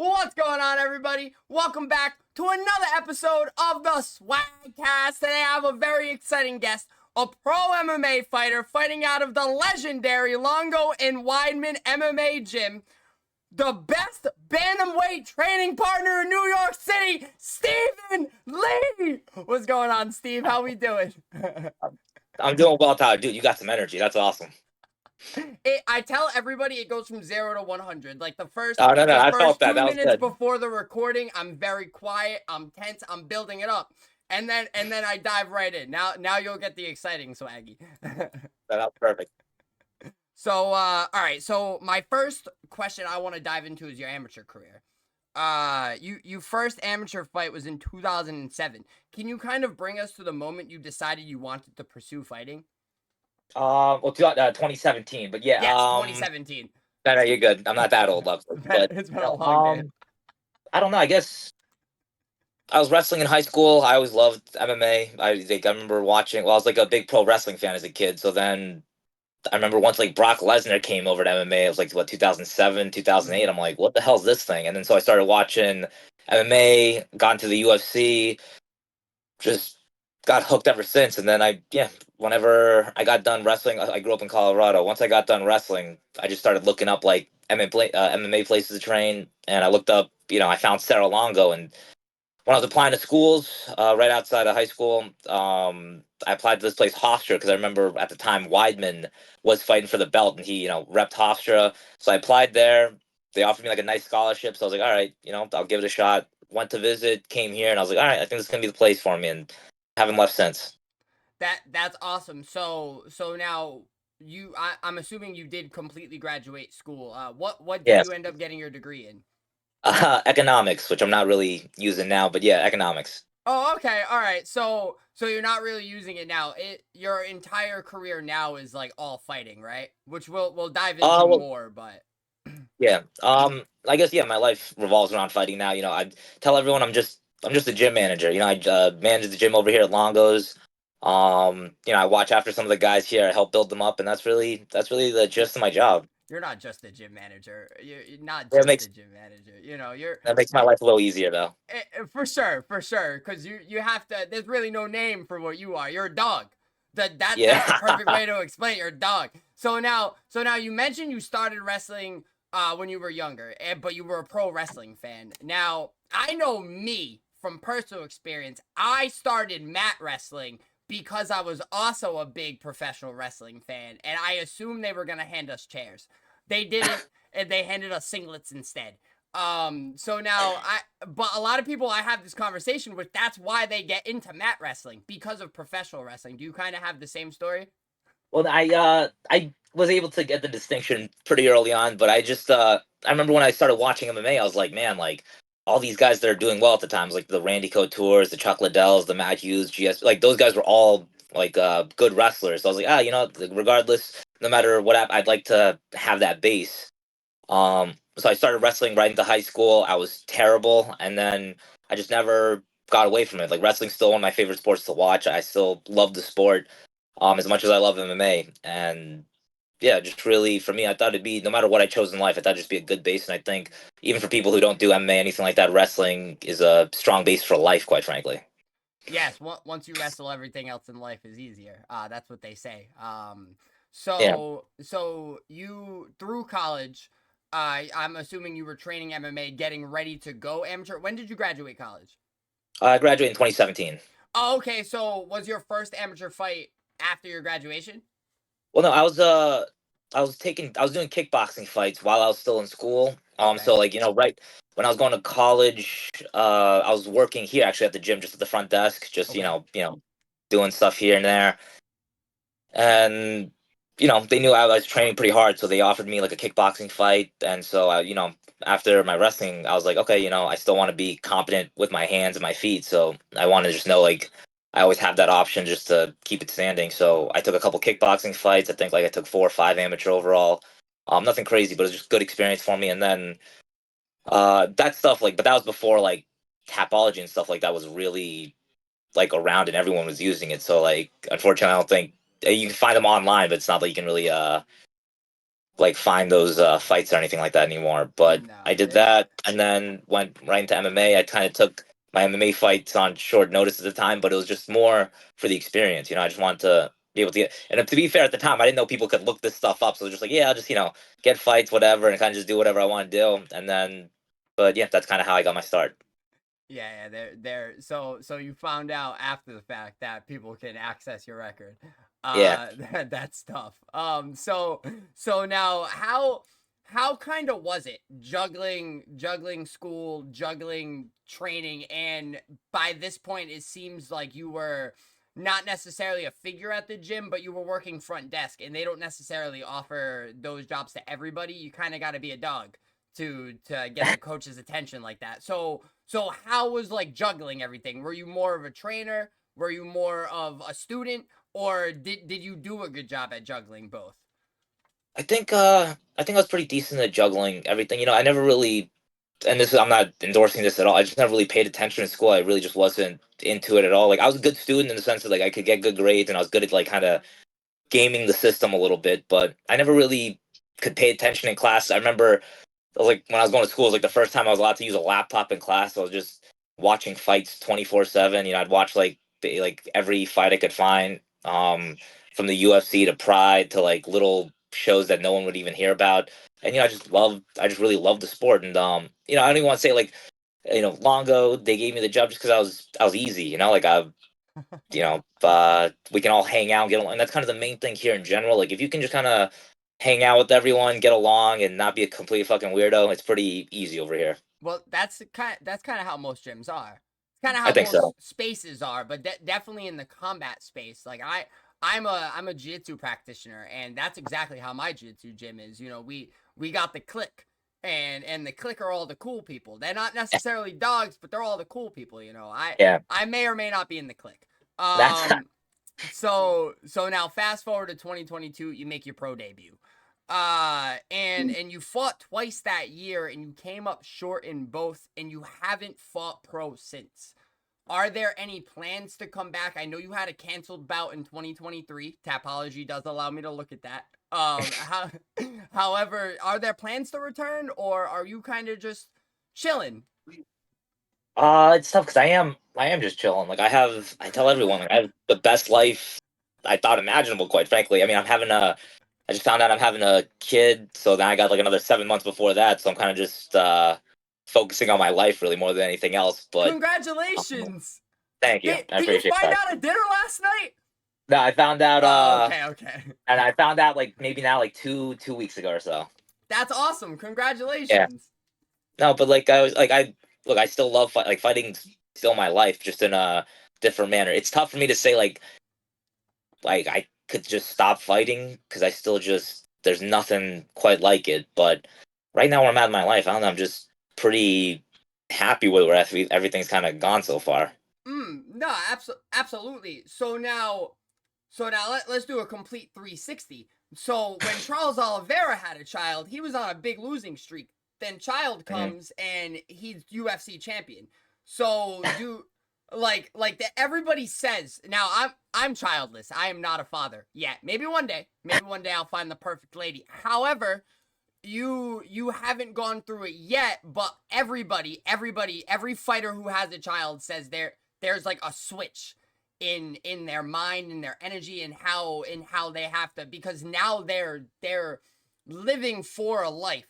What's going on, everybody? Welcome back to another episode of the Swagcast. Today I have a very exciting guest, a pro MMA fighter fighting out of the legendary Longo and Weidman MMA gym, the best bantamweight training partner in New York City, Stephen Lee. What's going on, Steve? How we doing? I'm doing well, Tyler. Dude, you got some energy. That's awesome. I tell everybody it goes from 0 to 100. Like the first, Oh, no, the I first felt that. two That was minutes good. before the recording, I'm very quiet. I'm tense. I'm building it up, and then I dive right in. Now you'll get the exciting swaggy. That was perfect. So, all right. So my first question I want to dive into is your amateur career. You first amateur fight was in 2007. Can you kind of bring us to the moment you decided you wanted to pursue fighting? Well, 2017, but yeah, Yes, 2017. no, you're good. I'm not that old, love, but It's been a long day. I don't know. I guess I was wrestling in high school. I always loved MMA. I remember watching. Well, I was like a big pro wrestling fan as a kid. So then I remember once like Brock Lesnar came over to MMA. It was like 2007, 2008. I'm like, what the hell's this thing? And then so I started watching MMA, got into the UFC. Just got hooked ever since. And then whenever I got done wrestling, I grew up in Colorado. Once I got done wrestling, I just started looking up like MMA places to train, and I looked up. I found Sarah Longo, and when I was applying to schools right outside of high school, I applied to this place Hofstra because I remember at the time Weidman was fighting for the belt, and he repped Hofstra. So I applied there. They offered me like a nice scholarship, so I was like, all right, I'll give it a shot. Went to visit, came here, and I was like, all right, I think this is gonna be the place for me, and haven't left since. That's awesome. So now I'm assuming you did completely graduate school. What did Yes, you end up getting your degree in? economics, which I'm not really using now, but yeah, economics. Oh, okay, all right. So you're not really using it now. Your entire career now is like all fighting, right? Which we'll dive into Well, more, but yeah. I guess yeah, my life revolves around fighting now. I tell everyone I'm just a gym manager. I manage the gym over here at Longo's. I watch after some of the guys here. I help build them up, and that's really the gist of my job. you're not just a gym manager. You're not That just a makes gym manager. You're that makes my life a little easier though. for sure, because you have to. There's really no name for what you are. You're a dog. That's the perfect Yeah. way to explain it. You're a dog. So now you mentioned you started wrestling when you were younger, but you were a pro wrestling fan. Now I know me from personal experience. I started mat wrestling because I was also a big professional wrestling fan, and I assumed they were gonna hand us chairs. They didn't, and they handed us singlets instead. So now but a lot of people I have this conversation with, that's why they get into mat wrestling, because of professional wrestling. Do you kind of have the same story? Well, I was able to get the distinction pretty early on, but I remember when I started watching MMA, I was like, man, like all these guys that are doing well at the times, like the Randy Coutures, the Chuck Liddells, the Matt Hughes, GS, like those guys were all like good wrestlers. So I was like, like, regardless, no matter what, I'd like to have that base. So I started wrestling right into high school. I was terrible, and then I just never got away from it. Like wrestling's still one of my favorite sports to watch. I still love the sport as much as I love MMA. And yeah, just really for me, I thought it'd be no matter what I chose in life, I thought it'd just be a good base. And I think even for people who don't do MMA, anything like that, wrestling is a strong base for life, quite frankly. Yes, once you wrestle, everything else in life is easier. That's what they say. Yeah, So you through college, I'm assuming you were training MMA, getting ready to go amateur. When did you graduate college? I graduated in 2017. Oh, okay, so was your first amateur fight after your graduation? Well, no, I was doing kickboxing fights while I was still in school. Okay. So like right when I was going to college, I was working here actually at the gym, just at the front desk, just Okay. doing stuff here and there. And they knew I was training pretty hard, so they offered me like a kickboxing fight. And so after my wrestling, I was like, okay, I still want to be competent with my hands and my feet, so I want to just know like I always have that option just to keep it standing. So I took a couple kickboxing fights. I think like I took 4 or 5 amateur overall. Nothing crazy, but it was just good experience for me. And then that stuff, like, but that was before like Tapology and stuff like that was really like around and everyone was using it. So like unfortunately I don't think you can find them online, but it's not like you can really like find those fights or anything like that anymore. But I No, did that and then went right into MMA. I kind of took my MMA fights on short notice at the time, but it was just more for the experience. I just wanted to be able to get. And to be fair, at the time, I didn't know people could look this stuff up, so I was just like, yeah, I'll just get fights, whatever, and kind of just do whatever I want to do. And then, but yeah, that's kind of how I got my start. yeah, they're so you found out after the fact that people can access your record. Yeah. That's tough. So now how kind of was it juggling school, juggling training, and by this point it seems like you were not necessarily a figure at the gym, but you were working front desk, and they don't necessarily offer those jobs to everybody. You kind of got to be a dog to get the coach's attention like that. So how was like juggling everything? Were you more of a trainer? Were you more of a student? Or did you do a good job at juggling both? I think I was pretty decent at juggling everything. I never really, and this is, I'm not endorsing this at all. I just never really paid attention in school. I really just wasn't into it at all. Like I was a good student in the sense that like I could get good grades and I was good at like kind of gaming the system a little bit, but I never really could pay attention in class. I remember like when I was going to school, it was like the first time I was allowed to use a laptop in class. So I was just watching fights 24/7. I'd watch like every fight I could find, from the UFC to Pride to like little shows that no one would even hear about. And I just really loved the sport. And I don't even want to say like, Longo, they gave me the job just because I was easy. Like we can all hang out and get along. And that's kind of the main thing here in general. Like if you can just kind of hang out with everyone, get along, and not be a complete fucking weirdo, it's pretty easy over here. Well, that's kind of how most gyms are. It's kind of I how think most so. spaces are, but definitely in the combat space. Like I'm a jiu-jitsu practitioner, and that's exactly how my jiu-jitsu gym is. We got the click, and the click are all the cool people. They're not necessarily dogs, but they're all the cool people. I Yeah, I may or may not be in the click. that's So now fast forward to 2022, you make your pro debut. And you fought twice that year, and you came up short in both, and you haven't fought pro since. Are there any plans to come back? I know you had a canceled bout in 2023. Tapology does allow me to look at that. However, are there plans to return, or are you kind of just chilling? it's tough because I am just chilling. Like I tell everyone like I have the best life I thought imaginable. Quite frankly, I mean I just found out I'm having a kid, so then I got like another 7 months before that. So I'm kind of just focusing on my life really more than anything else. But um, Congratulations! thank you, I Did you appreciate find that. out at dinner last night? No, I found out Oh, okay, okay. and I found out like maybe now like two weeks ago or so. That's awesome. Yeah. Congratulations. No, but like I was like I look, I still love like fighting's still my life, just in a different manner. It's tough for me to say like I could just stop fighting because I still just there's nothing quite like it. But right now where I'm at in my life, I don't know, I'm just pretty happy with where everything's kind of gone so far. No, absolutely. So now let's do a complete 360. So when Charles Oliveira had a child, he was on a big losing streak. Then child Mhm. comes and he's UFC champion. So do like that everybody says. Now I'm childless. I am not a father yet. Maybe one day. Maybe one day I'll find the perfect lady. However, you haven't gone through it yet, but every fighter who has a child says there's like a switch in their mind and their energy and how they have to, because now they're living for a life,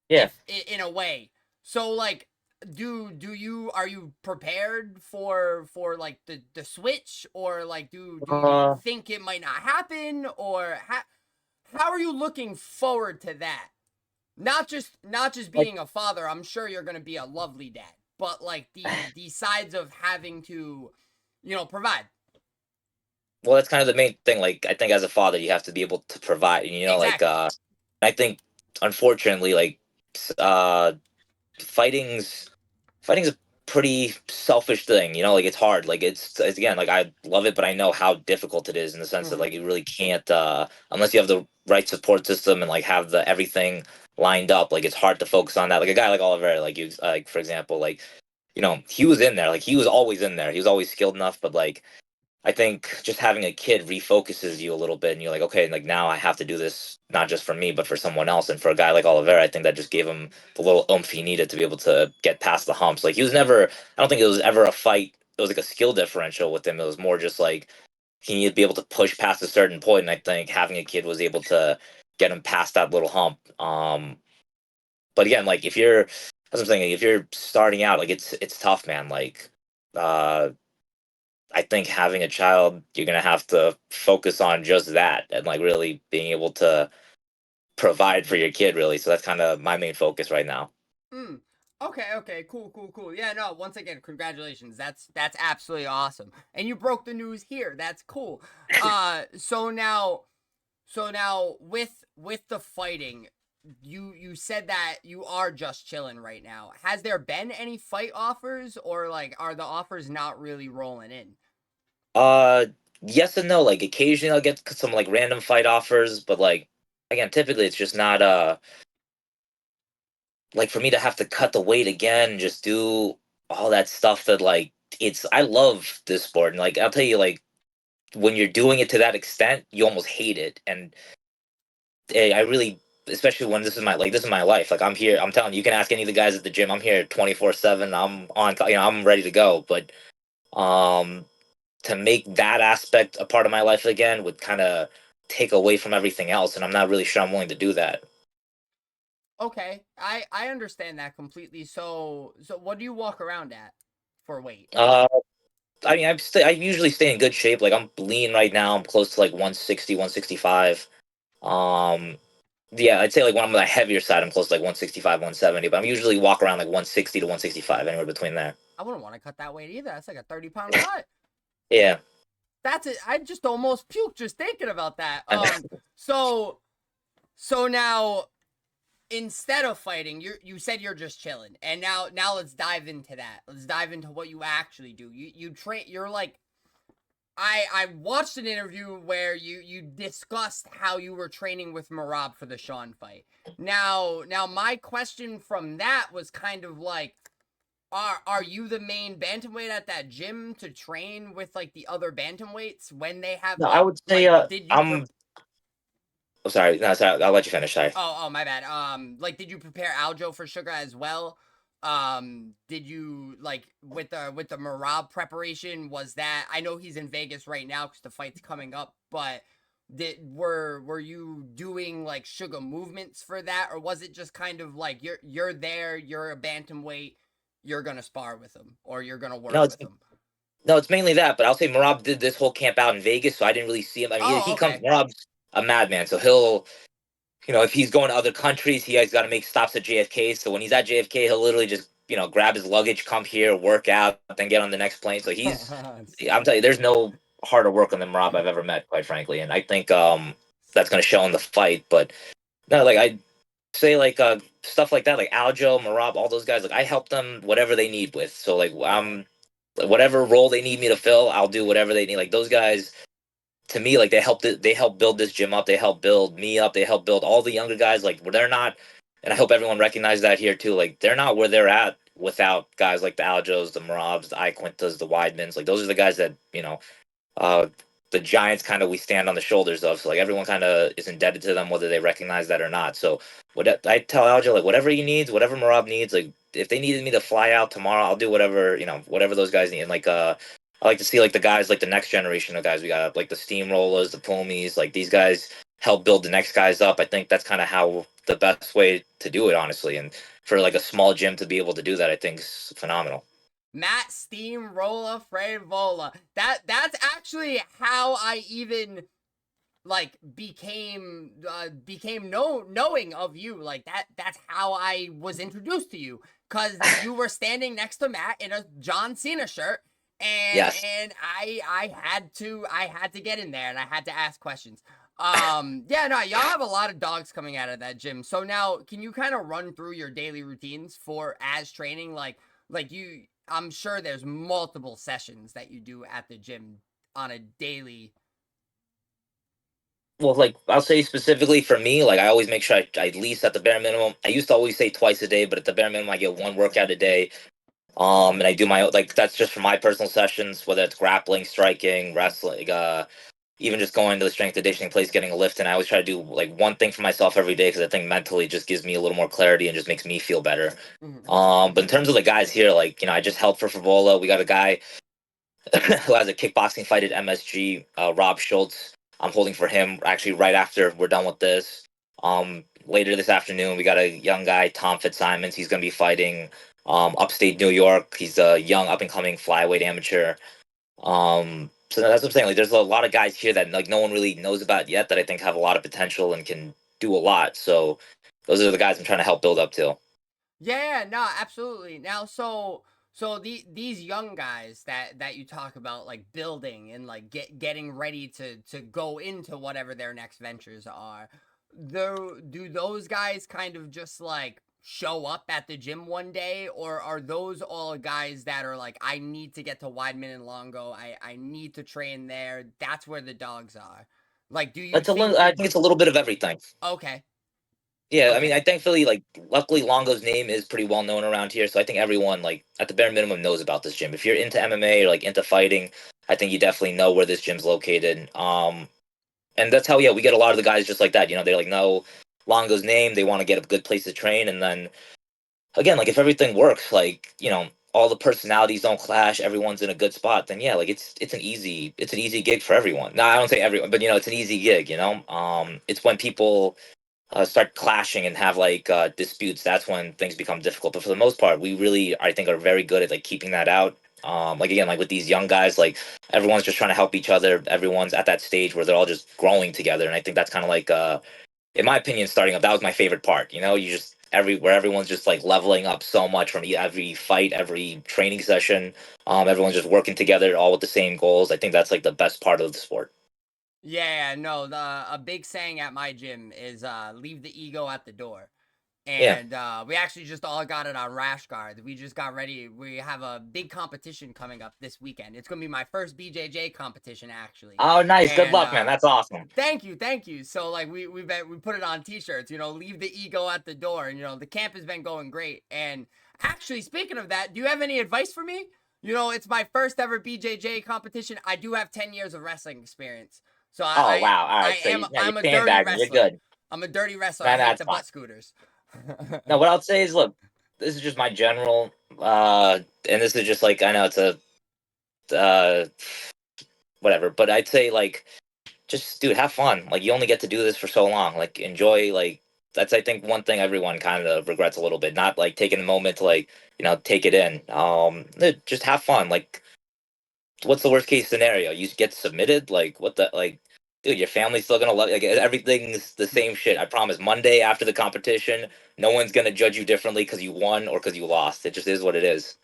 Yeah. if in a way. So like, do you are you prepared for like the switch, or like do you Uh, think it might not happen, or how are you looking forward to that? Not just like being a father. I'm sure you're going to be a lovely dad, but like the sides of having to, provide. well, that's kind of the main thing. Like I think as a father, you have to be able to provide. Like Exactly. I think unfortunately, like uh, fighting's fighting's a pretty selfish thing. Like it's hard. Like it's again, like I love it, but I know how difficult it is in the sense that Hmm. like you really can't unless you have the right support system and like have the everything lined up. Like it's hard to focus on that. Like a guy like Oliver, like you, like for example, like he was in there. Like he was always in there. He was always skilled enough, but like I think just having a kid refocuses you a little bit, and you're like, okay, like now I have to do this not just for me, but for someone else. And for a guy like Oliveira, I think that just gave him the little oomph he needed to be able to get past the humps. Like he was never, I don't think it was ever a fight. It was like a skill differential with him. It was more just like he needed to be able to push past a certain point, and I think having a kid was able to get him past that little hump. But again, like if you're, that's what I'm saying, if you're starting out, like it's tough, man. Like, uh, I think having a child, you're gonna have to focus on just that and like really being able to provide for your kid, really. So that's kind of my main focus right now. Mm. Okay, okay, cool. Yeah, no, once again, congratulations. That's absolutely awesome. And you broke the news here. That's cool. So now with the fighting, you said that you are just chilling right now. Has there been any fight offers, or like are the offers not really rolling in? Uh, yes and no. Like occasionally I'll get some like random fight offers, but like again, typically it's just not like for me to have to cut the weight again, and just do all that stuff that like it's I love this sport and like I'll tell you like when you're doing it to that extent, you almost hate it. And I really, especially when this is my life. Like I'm here. I'm telling you, you can ask any of the guys at the gym. I'm here 24/7. I'm on. I'm ready to go. But um, to make that aspect a part of my life again would kind of take away from everything else, and I'm not really sure I'm willing to do that. Okay, I understand that completely. So what do you walk around at for weight? Uh, I mean, I usually stay in good shape. Like I'm lean right now. I'm close to like 160, 165. Um, yeah, I'd say like when I'm on the heavier side, I'm close to like 165, 170. But I'm usually walk around like 160 to 165, anywhere between there. I wouldn't want to cut that weight either. That's like a 30-pound cut. Yeah. That's it. I just almost puked just thinking about that. So so now instead of fighting, you said you're just chilling, and now let's dive into that. Let's dive into what you actually do. You train. You're like I watched an interview where you discussed how you were training with Marab for the Sean fight. Now my question from that was kind of like, are you the main bantamweight at that gym to train with like the other bantamweights when they have No, I would say like did you oh, sorry. No, sorry. I'll let you finish. Sorry. oh my bad, like did you prepare Aljo for Sugar as well? Did you like with the Marab preparation, was that, I know he's in Vegas right now because the fight's coming up, but were you doing like Sugar movements for that, or was it just kind of like you're there, you're a bantamweight, you're gonna spar with him or you're gonna No, work it's with him? no, it's mainly that. But I'll say Marab did this whole camp out in Vegas, so I didn't really see him. I mean, Oh, he comes. okay. Marab's a madman, so he'll, if he's going to other countries, he has got to make stops at JFK. So when he's at JFK, he'll literally just, grab his luggage, come here, work out, then get on the next plane. So I'm telling you, there's no harder work than Marab I've ever met, quite frankly. And I think that's going to show in the fight. But no, like I say, like stuff like that, like Aljo, Marab, all those guys, like I help them whatever they need with. So like I'm whatever role they need me to fill, I'll do whatever they need. Like those guys to me, like they helped build this gym up, they helped build me up, they helped build all the younger guys. Like they're not, and I hope everyone recognizes that here too. Like they're not where they're at without guys like the Aljos, the Marabs, the Iquintas, the Weidmans. Like those are the guys that uh, the Giants kind of we stand on the shoulders of. So like everyone kind of is indebted to them, whether they recognize that or not. So what I tell Aljo, like whatever he needs, whatever Marab needs, like if they needed me to fly out tomorrow, I'll do whatever whatever those guys need. And like I like to see like the guys, like the next generation of guys we got, like the Steamrollers, the Pumies, like these guys help build the next guys up. I think that's kind of how the best way to do it, honestly. And for like a small gym to be able to do that, I think is phenomenal. Matt Steamroller Frevola. That's actually how I even like became knowing of you. Like that's how I was introduced to you, because you were standing next to Matt in a John Cena shirt, and Yes. I had to get in there and I had to ask questions. Yeah, no, y'all have a lot of dogs coming out of that gym. So now can you kind of run through your daily routines for as training, like you, I'm sure there's multiple sessions that you do at the gym on a daily. Well, like I'll say specifically for me, like I always make sure I at least at the bare minimum. I used to always say twice a day, but at the bare minimum, I get one workout a day. And I do my like that's just for my personal sessions, whether it's grappling, striking, wrestling, even just going to the strength conditioning place, getting a lift. And I always try to do like one thing for myself every day because I think mentally it just gives me a little more clarity and just makes me feel better. Mhm. But in terms of the guys here, like I just helped for Frivola. We got a guy who has a kickboxing fight at MSG, Rob Schultz. I'm holding for him actually right after we're done with this. Later this afternoon, we got a young guy, Tom Fitzsimons. He's going to be fighting upstate New York. He's a young up and coming flyweight amateur. So that's what I'm saying. Like, there's a lot of guys here that like no one really knows about yet that I think have a lot of potential and can do a lot. So those are the guys I'm trying to help build up to. Yeah, no, absolutely. Now, so these young guys that you talk about, like building and like getting ready to go into whatever their next ventures are, though, do those guys kind of just like show up at the gym one day, or are those all guys that are like, I need to get to Weidman and Longo, I need to train there, that's where the dogs are? Like, do you It's a little. think I the think it's a little bit of everything. okay, Yeah, I mean, okay. I thankfully, like, luckily, Longo's name is pretty well known around here, so I think everyone, like, at the bare minimum, knows about this gym. If you're into MMA or like into fighting, I think you definitely know where this gym's located. And that's how, yeah, we get a lot of the guys just like that. They like know Longo's name, they want to get a good place to train, and then again, like, if everything works, like, all the personalities don't clash, everyone's in a good spot, then yeah, like, it's an easy gig for everyone. No, I don't say everyone, but it's an easy gig. It's when people start clashing and have like disputes, that's when things become difficult. But for the most part, we really, I think, are very good at like keeping that out. Like again, like with these young guys, like everyone's just trying to help each other. Everyone's at that stage where they're all just growing together, and I think that's kind of like, in my opinion, starting up. That was my favorite part. You just where everyone's just like leveling up so much from every fight, every training session. Everyone's just working together, all with the same goals. I think that's like the best part of the sport. Yeah, no, a big saying at my gym is leave the ego at the door. Yeah. And we actually just all got it on Rash Guard. We just got ready. We have a big competition coming up this weekend. It's gonna be my first BJJ competition actually. Oh, nice. Good And luck, man. That's awesome. thank you, thank you. So like we put it on t-shirts, leave the ego at the door. And the camp has been going great. And actually, speaking of that, do you have any advice for me? It's my first ever BJJ competition. I do have 10 years of wrestling experience. So Oh, wow. All I right. So am yeah, you're I'm a dirty sandbagging. You're wrestler. good. I'm a dirty wrestler. I Man, hate that's the fine. butt scooters. No, what I'll say is, look, this is just my general, and this is just like, I know it's a, uh, whatever, but I'd say, like, just, dude, have fun. Like, you only get to do this for so long. Like, enjoy, like, that's, I think, one thing everyone kind of regrets a little bit, not, like, taking a moment to, like, take it in. Just have fun. Like, what's the worst case scenario? You get submitted? Like, what the, like, dude, your family's still gonna love you. Like, everything's the same shit. I promise. Monday after the competition, no one's gonna judge you differently because you won or because you lost. It just is what it is.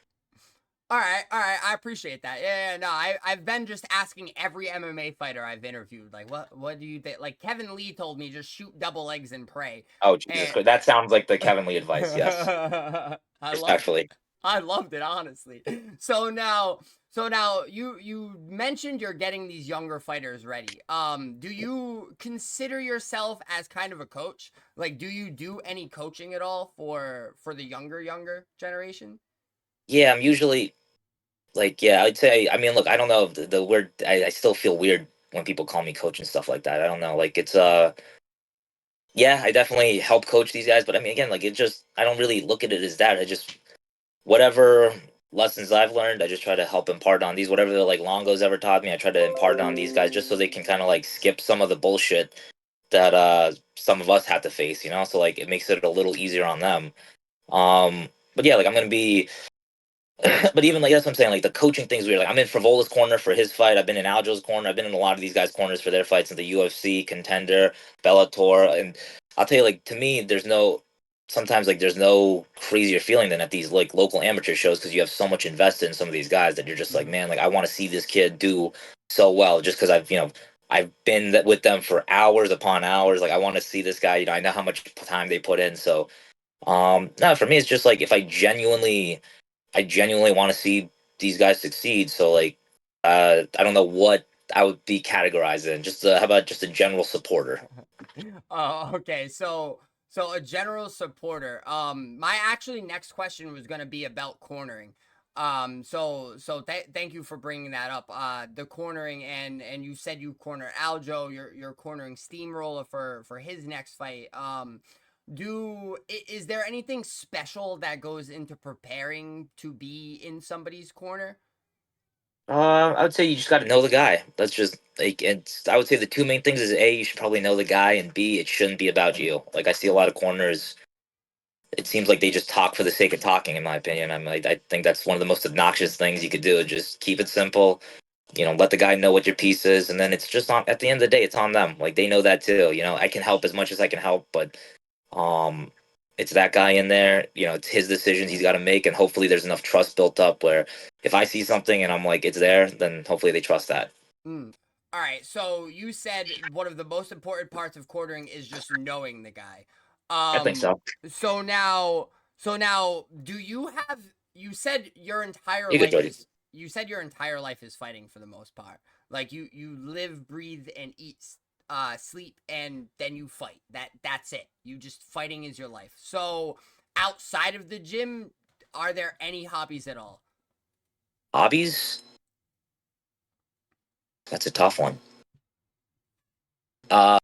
All right. I appreciate that. Yeah, no, I've been just asking every MMA fighter I've interviewed, like, what do you think? Like Kevin Lee told me, just shoot double legs and pray. Oh, Jesus And Christ. That sounds like the Kevin Lee advice. Yes. I loved it. Respectfully. I loved it, honestly. So now you mentioned you're getting these younger fighters ready. Do you consider yourself as kind of a coach? Like, do you do any coaching at all for the younger generation? Yeah, I'm usually like, yeah, I'd say, I mean, look, I don't know the word, I still feel weird when people call me coach and stuff like that. I don't know. Like, it's, yeah, I definitely help coach these guys, but I mean, again, like, it just, I don't really look at it as that. I just, whatever lessons I've learned, I just try to help impart on these. Whatever the like Longos ever taught me, I try to impart on these guys just so they can kind of like skip some of the bullshit that some of us had to face, So like it makes it a little easier on them. But yeah, like I'm gonna be but even like that's what I'm saying, like the coaching thing's weird. Like I'm in Frivola's corner for his fight. I've been in Aljo's corner. I've been in a lot of these guys' corners for their fights in the UFC, Contender, Bellator, and I'll tell you, like to me, sometimes like there's no crazier feeling than at these like local amateur shows because you have so much invested in some of these guys that you're just like, Mhm. man, like I want to see this kid do so well just because I've been with them for hours upon hours. Like I want to see this guy. I know how much time they put in. So no, for me, it's just like if I genuinely want to see these guys succeed. So like, I don't know what I would be categorized in. Just how about just a general supporter? Oh, okay. So a general supporter. My actually next question was gonna be about cornering. Thank you for bringing that up. The cornering, and you said you corner Aljo. You're cornering Steamroller for his next fight. Is there anything special that goes into preparing to be in somebody's corner? I would say you just got to know the guy. That's just like it's. I would say the two main things is A, you should probably know the guy, and B, it shouldn't be about you. Like I see a lot of corners. It seems like they just talk for the sake of talking. In my opinion, I think that's one of the most obnoxious things you could do. Just keep it simple. Let the guy know what your piece is, and then it's just on. At the end of the day, it's on them. Like they know that too. I can help as much as I can help, but um, it's that guy in there. It's his decisions he's got to make, and hopefully there's enough trust built up where if I see something and I'm like it's there, then hopefully they trust that. Mm. All right, so you said one of the most important parts of quartering is just knowing the guy. I think Um, so. so now, do you have? You said your entire You could, life Jordy. is. You said your entire life is fighting for the most part. Like you live, breathe, and eat, sleep, and then you fight. That's it. You just fighting is your life. So outside of the gym, are there any hobbies at all? Hobbies? That's a tough one. Uh,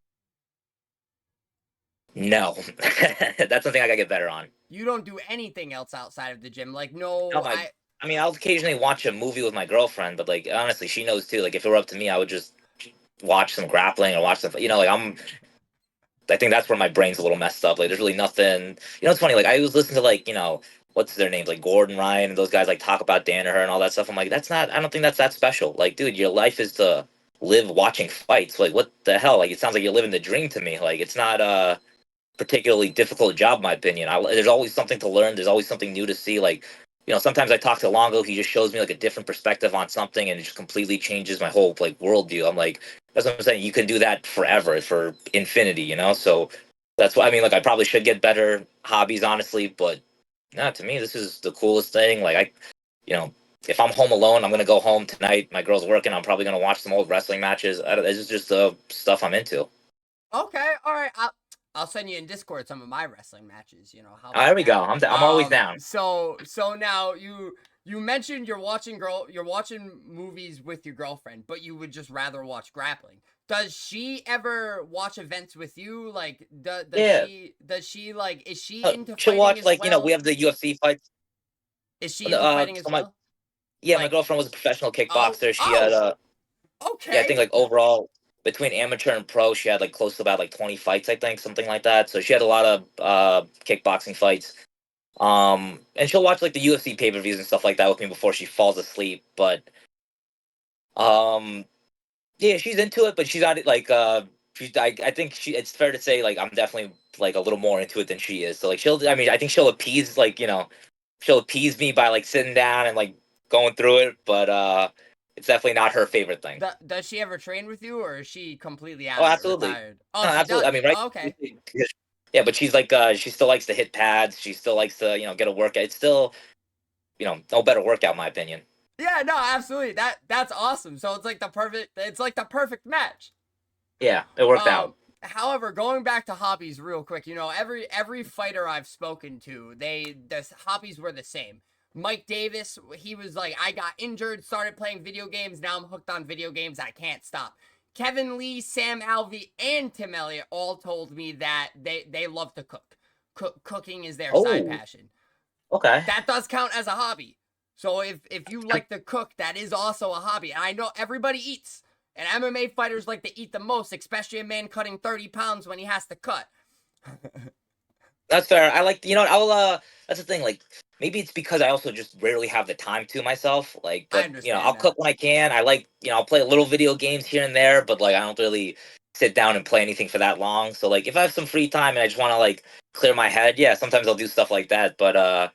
no, that's something I gotta get better on. You don't do anything else outside of the gym. Like No, no, I mean, I'll occasionally watch a movie with my girlfriend, but like honestly, she knows too. Like if it were up to me, I would just watch some grappling or watch some. Like I think that's where my brain's a little messed up. Like there's really nothing. It's funny. Like I was listening to like what's their names, like Gordon Ryan and those guys like talk about Danaher and all that stuff. I'm like, that's not. I don't think that's that special. Like, dude, your life is to live watching fights. Like what the hell? Like it sounds like you're living the dream to me. Like it's not particularly difficult job, in my opinion. There's always something to learn. There's always something new to see. Like, sometimes I talk to Longo. He just shows me like a different perspective on something, and it just completely changes my whole like worldview. I'm like, that's what I'm saying. You can do that forever, for infinity. So that's why I mean, like, I probably should get better hobbies, honestly. But no, to me, this is the coolest thing. Like, you know. If I'm home alone, I'm gonna go home tonight. My girl's working. I'm probably gonna watch some old wrestling matches. This is just the stuff I'm into. okay, all right. I'll send you in Discord some of my wrestling matches. How There about we that? go. I'm always down. So now you mentioned you're watching movies with your girlfriend, but you would just rather watch grappling. Does she ever watch events with you? Like, Yeah. does she like is she into She'll fighting watch as like we well? have the UFC fights. Is she into fighting as So my well? yeah, my Like, girlfriend was a professional oh, kickboxer. She had oh, yeah, I think okay. like overall between amateur and pro, she had like close to about like 20 fights, I think, something like that. So she had a lot of kickboxing fights. And she'll watch like the UFC pay-per-views and stuff like that with me before she falls asleep. But um, yeah, she's into it, but she's not like I think it's fair to say like I'm definitely like a little more into it than she is. So like I mean I think she'll appease like she'll appease me by like sitting down and like going through it, but it's definitely not her favorite thing. Does she ever train with you, or is she completely Oh, out of it, absolutely. retired? No, Oh, she absolutely. I does. mean, right? Oh, okay. Yeah, but she's like she still likes to hit pads. She still likes to get a workout. It's still no better workout in my opinion. Yeah, no, absolutely. That's awesome. So it's like the perfect match. Yeah, it worked Um, out. however, going back to hobbies real quick, every fighter I've spoken to, the hobbies were the same. Mike Davis, he was like, I got injured, started playing video games, now I'm hooked on video games, I can't stop. Kevin Lee, Sam Alvey, and Tim Elliott all told me that they love to cook. Cooking is their side Oh, passion. okay. That does count as a hobby. So if you like to cook, that is also a hobby. And I know everybody eats. And MMA fighters like to eat the most, especially a man cutting 30 pounds when he has to cut. That's fair. I like I'll that's the thing, like maybe it's because I also just rarely have the time to myself. Like, I but I'll understand cook that. when I can. I like, I'll play little video games here and there, but like I don't really sit down and play anything for that long. So like if I have some free time and I just want to like clear my head, yeah, sometimes I'll do stuff like that. But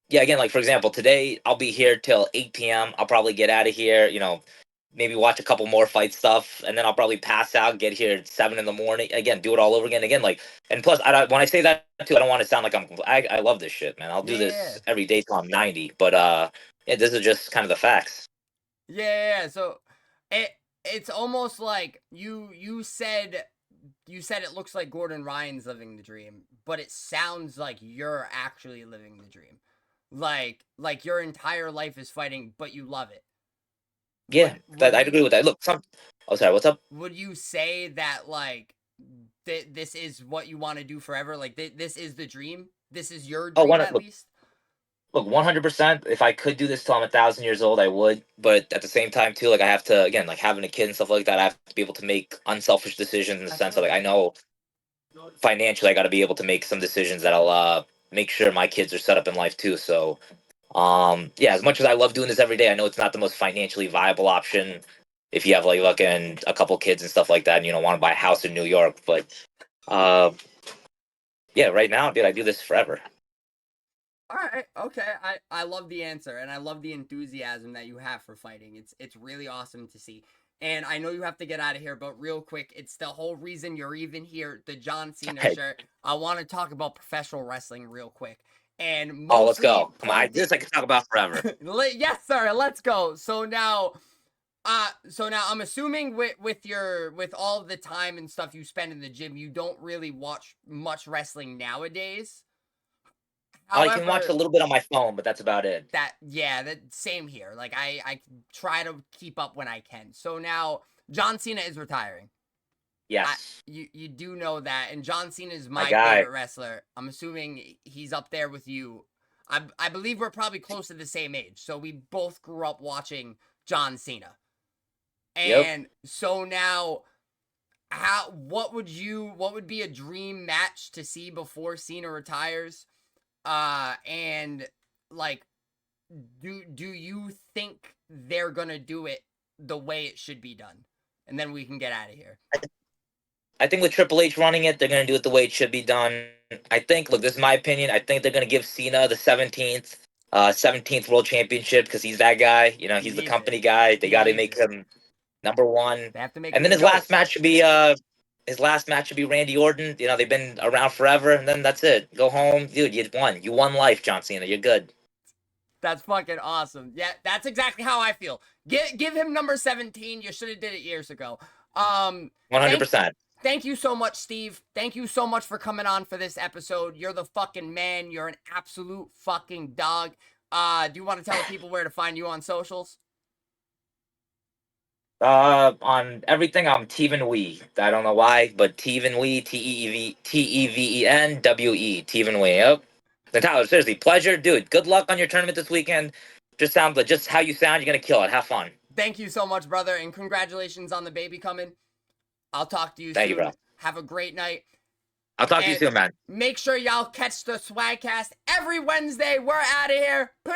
yeah, again, like for example, today I'll be here till 8 p.m. I'll probably get out of here, maybe watch a couple more fight stuff, and then I'll probably pass out, get here at 7 in the morning. Again, do it all over again. Again, like, and plus, when I say that too, I don't want to sound like I love this shit, man. I'll do Yeah. this every day till I'm 90. But yeah, this is just kind of the facts. Yeah. So it it's almost like you said it looks like Gordon Ryan's living the dream, but it sounds like you're actually living the dream. like your entire life is fighting, but you love it. Yeah, Would I'd you agree with that. Look, oh, sorry, what's up? would you say that like this is what you want to do forever? Like this is the dream. This is your Oh, dream at least. look, 100%. If I could do this till I'm 1,000 years old, I would. But at the same time, too, like I have to, again, like having a kid and stuff like that, I have to be able to make unselfish decisions in the sense of like I know financially I got to be able to make some decisions that'll make sure my kids are set up in life too. So, yeah, as much as I love doing this every day, I know it's not the most financially viable option if you have like fucking a couple kids and stuff like that, and you don't want to buy a house in New York. But, uh, yeah, right now, dude, I do this forever. All right, okay. I love the answer, and I love the enthusiasm that you have for fighting. It's really awesome to see. And I know you have to get out of here, but real quick, it's the whole reason you're even here. The John Cena Hey, shirt. I want to talk about professional wrestling real quick, and oh, let's mostly go. Come on, pointing. this I can talk about forever. Yes, sir. Let's go. So now I'm assuming with all the time and stuff you spend in the gym, you don't really watch much wrestling nowadays. I can watch a However, little bit on my phone, but that's about it. that same here. Like I try to keep up when I can. So now John Cena is retiring. I Yes, you do know that, and John Cena is my my guy. favorite wrestler. I'm assuming he's up there with you. I believe we're probably close to the same age, so we both grew up watching John Cena. Yep. And so now, what would be a dream match to see before Cena retires? And like, do you think they're gonna do it the way it should be done? And then we can get out of here. I think with Triple H running it, they're going to do it the way it should be done. I think, look, this is my opinion. I think they're going to give Cena the 17th World Championship because he's that guy. You know, He he's the needs it. company guy. They He got to needs make it. him number one. They have to make And him then the goat. his last match should be Randy Orton. You know, they've been around forever, and then that's it. Go home, dude. You won. You won life, John Cena. You're good. That's fucking awesome. Yeah, that's exactly how I feel. Give him number 17. You should have did it years ago. One hundred Thank percent. Thank you so much, Steve. Thank you so much for coming on for this episode. You're the fucking man. You're an absolute fucking dog. Do you want to tell people where to find you on socials? On everything, I'm Teven Wee. I don't know why, but Teven Wee, TEVENWE, Teven Wee. Yep. And Tyler, seriously, pleasure, dude. Good luck on your tournament this weekend. Just sounds like just how you sound. You're gonna kill it. Have fun. Thank you so much, brother, and congratulations on the baby coming. I'll talk to you Thank you, bro. soon. Have a great night. I'll talk to you And soon, man. make sure y'all catch the Swagcast every Wednesday. We're out of here. Peace.